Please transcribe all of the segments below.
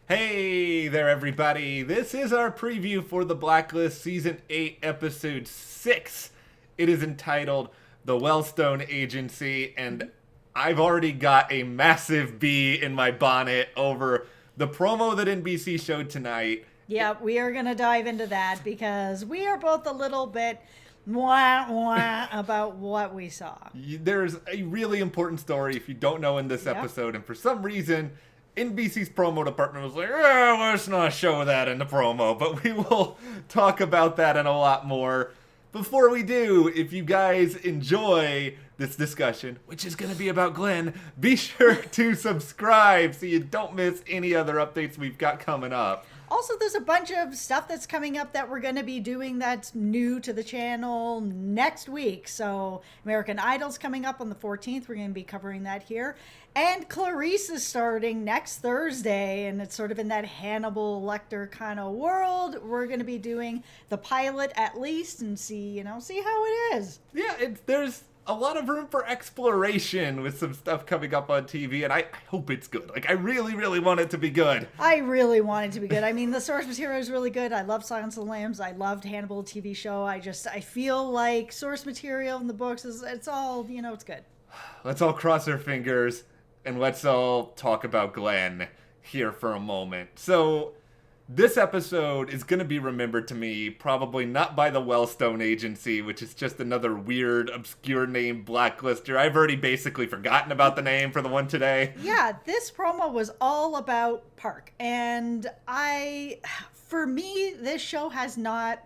Hey there, everybody. This is our preview for the Blacklist Season 8, Episode 6. It is entitled The Wellstone Agency, and I've already got a massive bee in my bonnet over the promo that NBC showed tonight. Yeah, we are going to dive into that because we are both a little bit wah, wah about what we saw. There's a really important story if you don't know in this Yep. episode, and for some reason, NBC's promo department was like, let's not show that in the promo, but we will talk about that and a lot more. Before we do, if you guys enjoy this discussion, which is going to be about Glen, be sure to subscribe so you don't miss any other updates we've got coming up. Also, there's a bunch of stuff that's coming up that we're going to be doing that's new to the channel next week. So, American Idol's coming up on the 14th. We're going to be covering that here. And Clarice is starting next Thursday, and it's sort of in that Hannibal Lecter kind of world. We're going to be doing the pilot at least and see how it is. Yeah, there's a lot of room for exploration with some stuff coming up on TV, and I hope it's good. Like, I really, really want it to be good. I really want it to be good. I mean, the source material is really good. I love Silence of the Lambs. I loved Hannibal TV show. I feel like source material in the books it's all, it's good. Let's all cross our fingers, and let's all talk about Glen here for a moment. So, this episode is going to be remembered to me probably not by the Wellstone Agency, which is just another weird, obscure name blacklister. I've already basically forgotten about the name for the one today. Yeah, this promo was all about Park. And for me, this show has not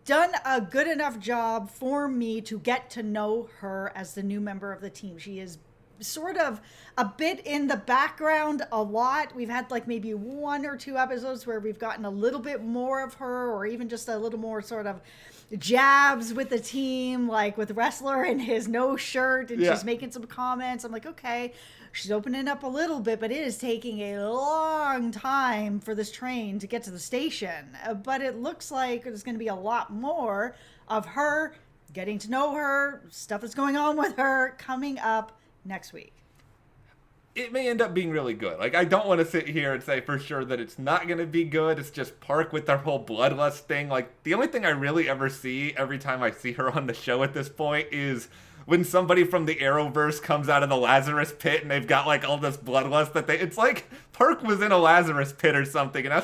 done a good enough job for me to get to know her as the new member of the team. She is sort of a bit in the background a lot. We've had like maybe one or two episodes where we've gotten a little bit more of her, or even just a little more sort of jabs with the team, like with Wrestler and his no shirt, and she's making some comments. I'm like, okay, she's opening up a little bit, but it is taking a long time for this train to get to the station. But it looks like there's going to be a lot more of her, getting to know her, stuff that's going on with her coming up next week. It may end up being really good. Like, I don't want to sit here and say for sure that it's not going to be good. It's just Park with their whole bloodlust thing. Like, the only thing I really ever see every time I see her on the show at this point is when somebody from the Arrowverse comes out of the Lazarus pit and they've got like all this bloodlust it's like Park was in a Lazarus pit or something, and now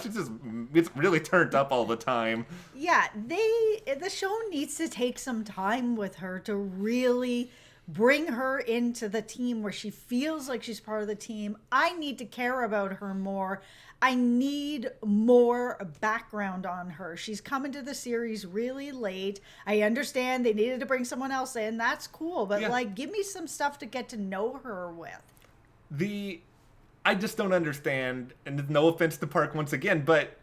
it's really turned up all the time. Yeah, the show needs to take some time with her to really bring her into the team where she feels like she's part of the team. I need to care about her more. I need more background on her. She's come into the series really late. I understand they needed to bring someone else in. That's cool. But give me some stuff to get to know her with. I just don't understand, and no offense to Park once again, but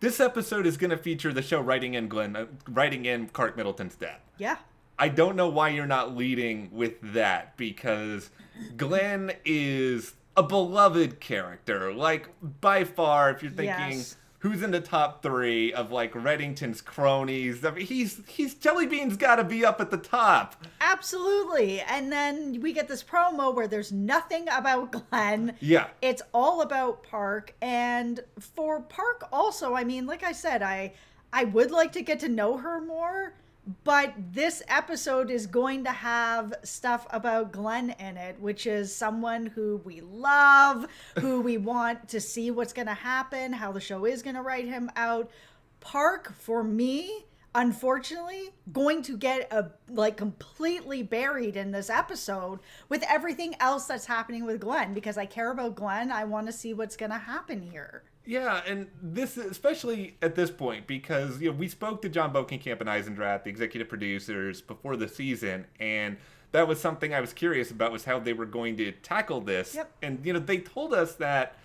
this episode is going to feature the show writing in Clark Middleton's death. Yeah. I don't know why you're not leading with that, because Glen is a beloved character. Like, by far, if you're thinking who's in the top 3 of, like, Reddington's cronies, I mean, he's Jelly Bean's gotta be up at the top. Absolutely. And then we get this promo where there's nothing about Glen. Yeah. It's all about Park. And for Park also, I mean, like I said, I would like to get to know her more. But this episode is going to have stuff about Glen in it, which is someone who we love, who we want to see what's going to happen, how the show is going to write him out. Park, for me, unfortunately, going to get completely buried in this episode with everything else that's happening with Glen, because I care about Glen. I want to see what's going to happen here. Yeah, and this, especially at this point, because we spoke to John Bokenkamp and Eisendrath, the executive producers, before the season, and that was something I was curious about, was how they were going to tackle this. Yep. And they told us that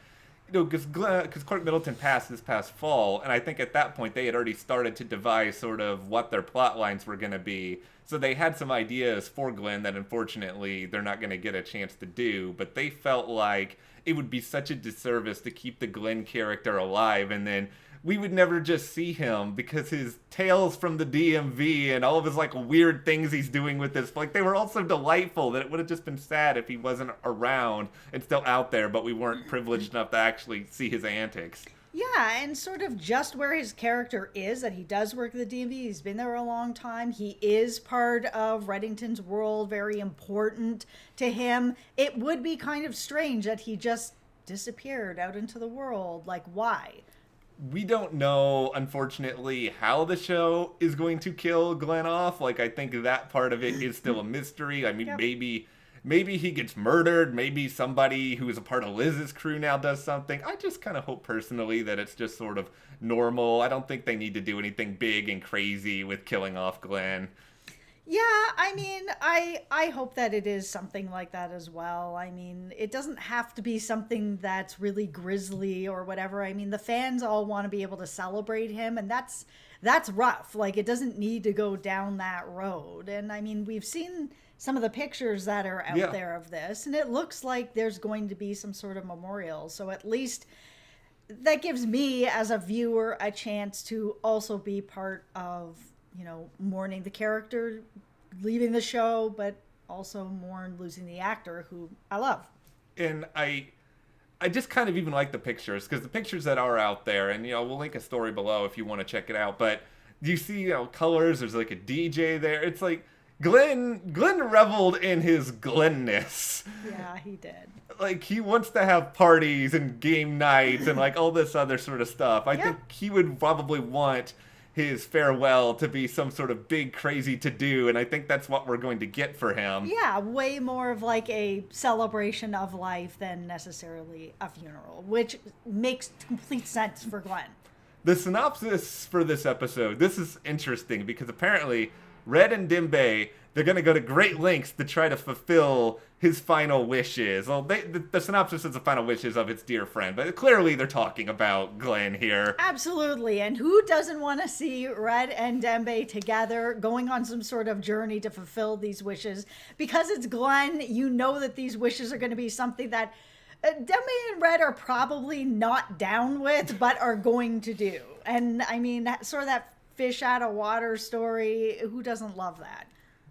because Clark Middleton passed this past fall, and I think at that point they had already started to devise sort of what their plot lines were going to be. So they had some ideas for Glen that unfortunately they're not going to get a chance to do, but they felt like it would be such a disservice to keep the Glen character alive, and then we would never just see him because his tales from the DMV and all of his like weird things he's doing with this, like they were all so delightful that it would have just been sad if he wasn't around and still out there, but we weren't privileged enough to actually see his antics. Yeah, and sort of just where his character is, that he does work at the DMV, he's been there a long time, he is part of Reddington's world, very important to him. It would be kind of strange that he just disappeared out into the world. Like, why? We don't know, unfortunately, how the show is going to kill Glen off. Like, I think that part of it is still a mystery. I mean, Yep. maybe he gets murdered. Maybe somebody who is a part of Liz's crew now does something. I just kind of hope personally that it's just sort of normal. I don't think they need to do anything big and crazy with killing off Glen. Yeah, I mean, I hope that it is something like that as well. I mean, it doesn't have to be something that's really grisly or whatever. I mean, the fans all want to be able to celebrate him, and that's rough. Like, it doesn't need to go down that road. And I mean, we've seen some of the pictures that are out there of this, and it looks like there's going to be some sort of memorial. So at least that gives me as a viewer a chance to also be part of, you know, mourning the character leaving the show, but also mourn losing the actor who I love. And I just kind of even like the pictures, because the pictures that are out there, and, you know, we'll link a story below if you want to check it out, but you see, you know, colors, there's like a DJ there. It's like Glen reveled in his Glenness. Yeah, he did. Like, he wants to have parties and game nights and like all this other sort of stuff. I think he would probably want his farewell to be some sort of big crazy to do, and I think that's what we're going to get for him. Yeah, way more of like a celebration of life than necessarily a funeral, which makes complete sense for Glen. The synopsis for this episode, this is interesting because apparently Red and Dembe, they're going to go to great lengths to try to fulfill his final wishes. Well, the synopsis is the final wishes of its dear friend, but clearly they're talking about Glen here. Absolutely, and who doesn't want to see Red and Dembe together going on some sort of journey to fulfill these wishes? Because it's Glen, you know that these wishes are going to be something that Dembe and Red are probably not down with, but are going to do. And I mean, sort of that fish out of water story, who doesn't love that?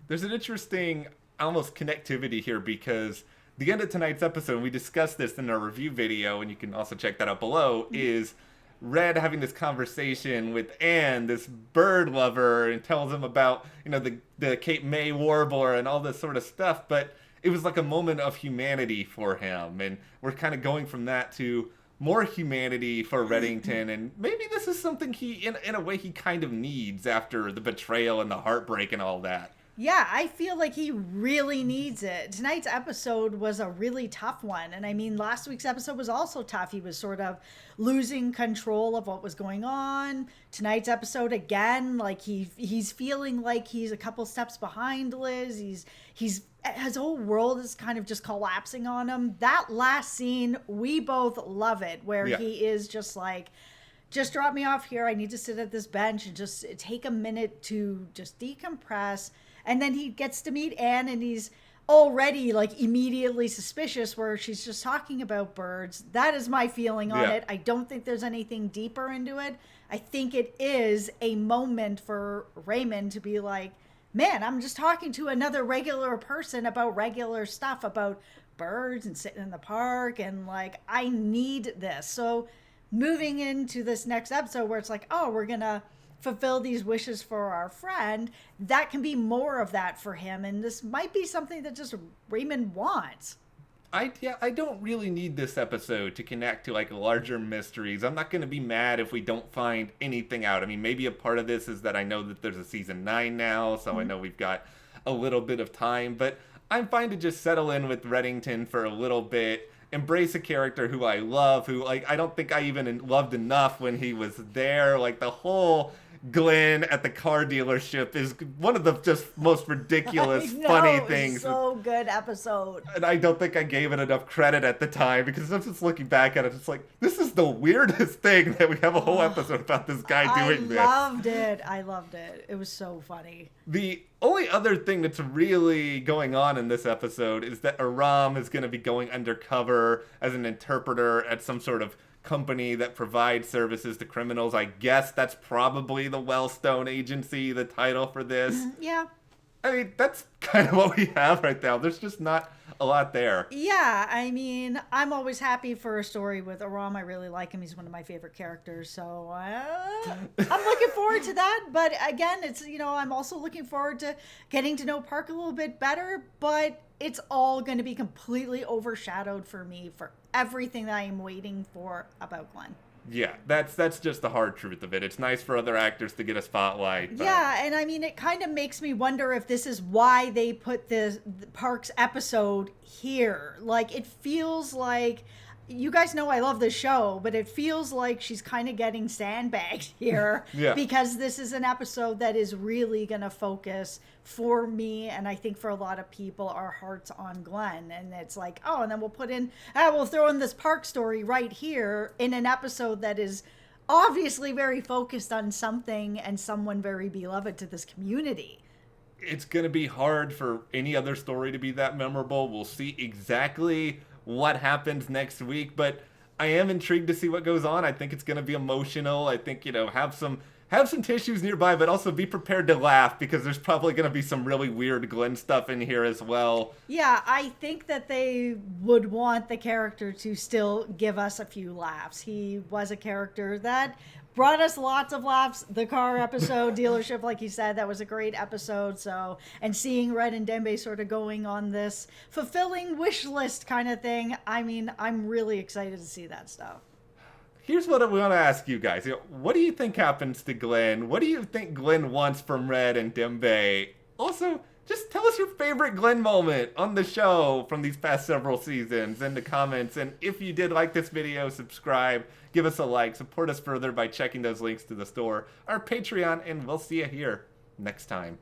There's an interesting almost connectivity here because the end of tonight's episode, and we discussed this in our review video, and you can also check that out below, is Red having this conversation with Anne, this bird lover, and tells him about, you know, the Cape May warbler and all this sort of stuff, but it was like a moment of humanity for him, and we're kind of going from that to more humanity for Reddington, and maybe this is something he, in a way, he kind of needs after the betrayal and the heartbreak and all that. Yeah, I feel like he really needs it. Tonight's episode was a really tough one. And I mean, last week's episode was also tough. He was sort of losing control of what was going on. Tonight's episode, again, like he's feeling like he's a couple steps behind Liz. His whole world is kind of just collapsing on him. That last scene, we both love it, where he is just like, just drop me off here. I need to sit at this bench and just take a minute to just decompress. And then he gets to meet Anne, and he's already like immediately suspicious where she's just talking about birds. That is my feeling on it. I don't think there's anything deeper into it. I think it is a moment for Raymond to be like, man, I'm just talking to another regular person about regular stuff, about birds and sitting in the park, and like, I need this. So moving into this next episode where it's like, oh, we're gonna fulfill these wishes for our friend, that can be more of that for him, and this might be something that just Raymond wants. I don't really need this episode to connect to like larger mysteries. I'm not going to be mad if we don't find anything out. I mean, maybe a part of this is that I know that there's a season 9 now, so I know we've got a little bit of time, but I'm fine to just settle in with Reddington for a little bit, embrace a character who I love, who like I don't think I even loved enough when he was there. Like the whole Glen at the car dealership is one of the just most ridiculous, I know, funny it was things. so good episode. And I don't think I gave it enough credit at the time because I'm just looking back at it, it's like, this is the weirdest thing that we have a whole episode about this guy doing this. I loved it. I loved it. It was so funny. The only other thing that's really going on in this episode is that Aram is going to be going undercover as an interpreter at some sort of company that provides services to criminals. I guess that's probably the Wellstone Agency, the title for this. Yeah. I mean, that's kind of what we have right now. There's just not a lot there. Yeah, I mean, I'm always happy for a story with Aram. I really like him. He's one of my favorite characters. So I'm looking forward to that. But again, it's, I'm also looking forward to getting to know Park a little bit better. But it's all going to be completely overshadowed for me for everything that I am waiting for about Glen. Yeah, that's just the hard truth of it. It's nice for other actors to get a spotlight. But... yeah, and I mean, it kind of makes me wonder if this is why they put the Parks episode here. Like, it feels like, you guys know I love this show, but it feels like she's kind of getting sandbagged here. Yeah. Because this is an episode that is really going to focus, for me, and I think for a lot of people, our hearts on Glen. And it's like, oh, and then we'll throw in this Park story right here in an episode that is obviously very focused on something and someone very beloved to this community. It's going to be hard for any other story to be that memorable. We'll see exactly what happens next week, but I am intrigued to see what goes on. I think it's going to be emotional. I think, have some tissues nearby, but also be prepared to laugh because there's probably going to be some really weird Glen stuff in here as well. Yeah, I think that they would want the character to still give us a few laughs. He was a character that brought us lots of laughs. The car episode, dealership, like you said, that was a great episode. So, and seeing Reddington and Dembe sort of going on this fulfilling wish list kind of thing, I mean, I'm really excited to see that stuff. Here's what I want to ask you guys. What do you think happens to Glen? What do you think Glen wants from Red and Dembe? Also, just tell us your favorite Glen moment on the show from these past several seasons in the comments. And if you did like this video, subscribe, give us a like, support us further by checking those links to the store, our Patreon, and we'll see you here next time.